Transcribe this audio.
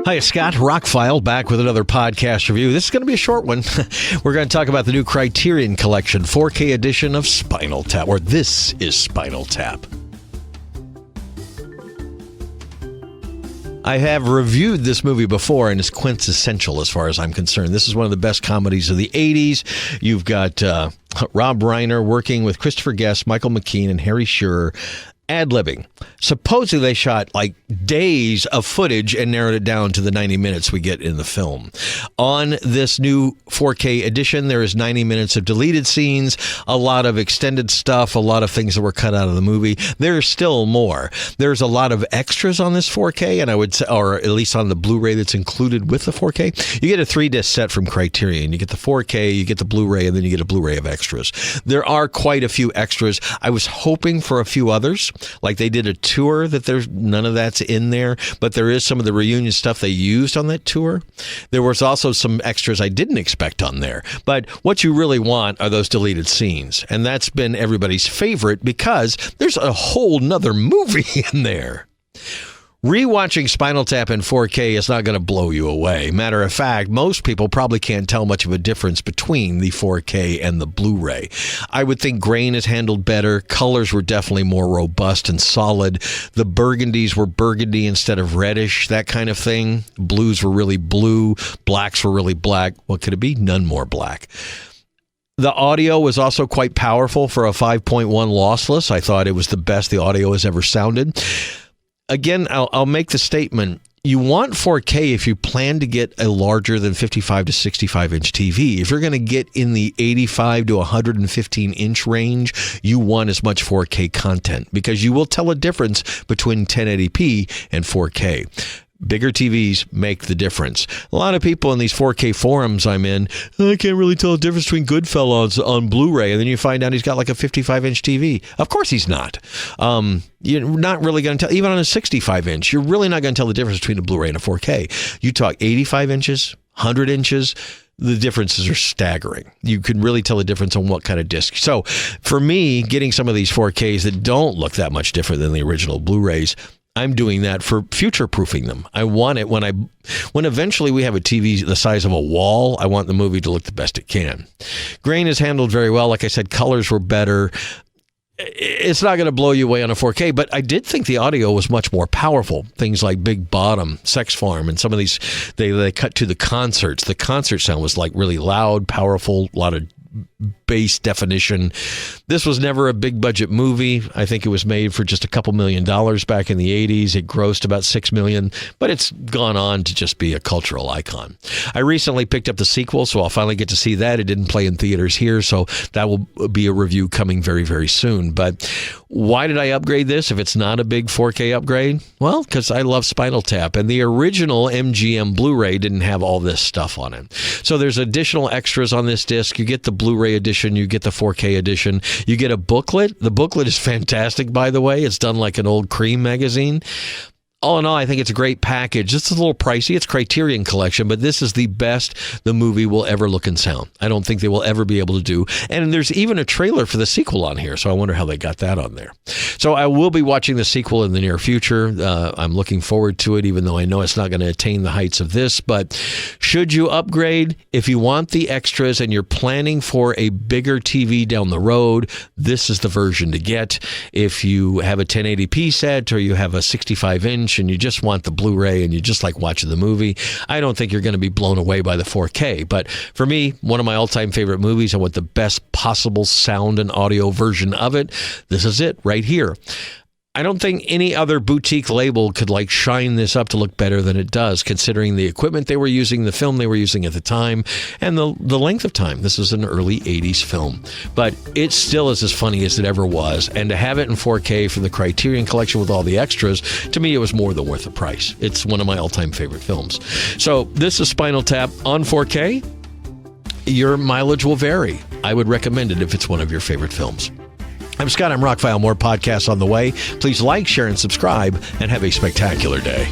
Hi, Scott. ROCKFILE back with another podcast review. This is going to be a short one. We're going to talk about the new Criterion Collection 4K edition of Spinal Tap, or This is Spinal Tap. I have reviewed this movie before, and it's quintessential as far as I'm concerned. This is one of the best comedies of the 80s. You've got Rob Reiner working with Christopher Guest, Michael McKean, and Harry Shearer, ad-libbing. Supposedly they shot like days of footage and narrowed it down to the 90 minutes we get in the film. On this new 4K edition, there is 90 minutes of deleted scenes, a lot of extended stuff, a lot of things that were cut out of the movie. There's still more. There's a lot of extras on this 4K, and I would say, or at least on the Blu-ray that's included with the 4K. You get a 3-disc set from Criterion. You get the 4K, you get the Blu-ray, and then you get a Blu-ray of extras. There are quite a few extras. I was hoping for a few others. Like they did a tour that there's none of that's in there, but there is some of the reunion stuff they used on that tour. There was also some extras I didn't expect on there, but what you really want are those deleted scenes, and that's been everybody's favorite because there's a whole nother movie in there. Rewatching Spinal Tap in 4K is not going to blow you away. Matter of fact, most people probably can't tell much of a difference between the 4K and the Blu-ray. I would think grain is handled better. Colors were definitely more robust and solid. The burgundies were burgundy instead of reddish, that kind of thing. Blues were really blue. Blacks were really black. What could it be? None more black. The audio was also quite powerful for a 5.1 lossless. I thought it was the best the audio has ever sounded. Again, I'll make the statement, you want 4K if you plan to get a larger than 55 to 65 inch TV. If you're going to get in the 85 to 115 inch range, you want as much 4K content because you will tell a difference between 1080p and 4K. Bigger TVs make the difference. A lot of people in these 4K forums I'm in, I can't really tell the difference between Goodfellas on Blu-ray, and then you find out he's got like a 55-inch TV. Of course he's not. You're not really going to tell, even on a 65-inch, you're really not going to tell the difference between a Blu-ray and a 4K. You talk 85 inches, 100 inches, the differences are staggering. You can really tell the difference on what kind of disc. So for me, getting some of these 4Ks that don't look that much different than the original Blu-rays, I'm doing that for future-proofing them. I want it when eventually we have a TV the size of a wall, I want the movie to look the best it can. Grain is handled very well. Like I said, colors were better. It's not going to blow you away on a 4K, but I did think the audio was much more powerful. Things like Big Bottom, Sex Farm, and some of these, they cut to the concerts. The concert sound was like really loud, powerful, a lot of bass definition. This was never a big budget movie. I think it was made for just a couple $1 million back in the 80s. It grossed about $6 million, but it's gone on to just be a cultural icon. I recently picked up the sequel, so I'll finally get to see that. It didn't play in theaters here, so that will be a review coming very, very soon. But why did I upgrade this if it's not a big 4K upgrade? Well, because I love Spinal Tap, and the original MGM Blu-ray didn't have all this stuff on it. So there's additional extras on this disc. You get the Blu-ray edition, you get the 4K edition, you get a booklet. The booklet is fantastic, by the way. It's done like an old Cream magazine. All in all, I think it's a great package. It's a little pricey. It's Criterion Collection, but this is the best the movie will ever look and sound. I don't think they will ever be able to do. And there's even a trailer for the sequel on here, so I wonder how they got that on there. So I will be watching the sequel in the near future. I'm looking forward to it, even though I know it's not going to attain the heights of this. But should you upgrade, if you want the extras and you're planning for a bigger TV down the road, this is the version to get. If you have a 1080p set or you have a 65-inch, and you just want the Blu-ray and you just like watching the movie, I don't think you're going to be blown away by the 4K. But for me, one of my all-time favorite movies, I want the best possible sound and audio version of it. This is it right here. I don't think any other boutique label could like shine this up to look better than it does, considering the equipment they were using, the film they were using at the time, and the length of time. This is an early 80s film, but it still is as funny as it ever was. And to have it in 4K from the Criterion Collection with all the extras, to me, it was more than worth the price. It's one of my all-time favorite films. So this is Spinal Tap on 4K. Your mileage will vary. I would recommend it if it's one of your favorite films. I'm Scott. I'm ROCKFILE. More podcasts on the way. Please like, share, and subscribe, and have a spectacular day.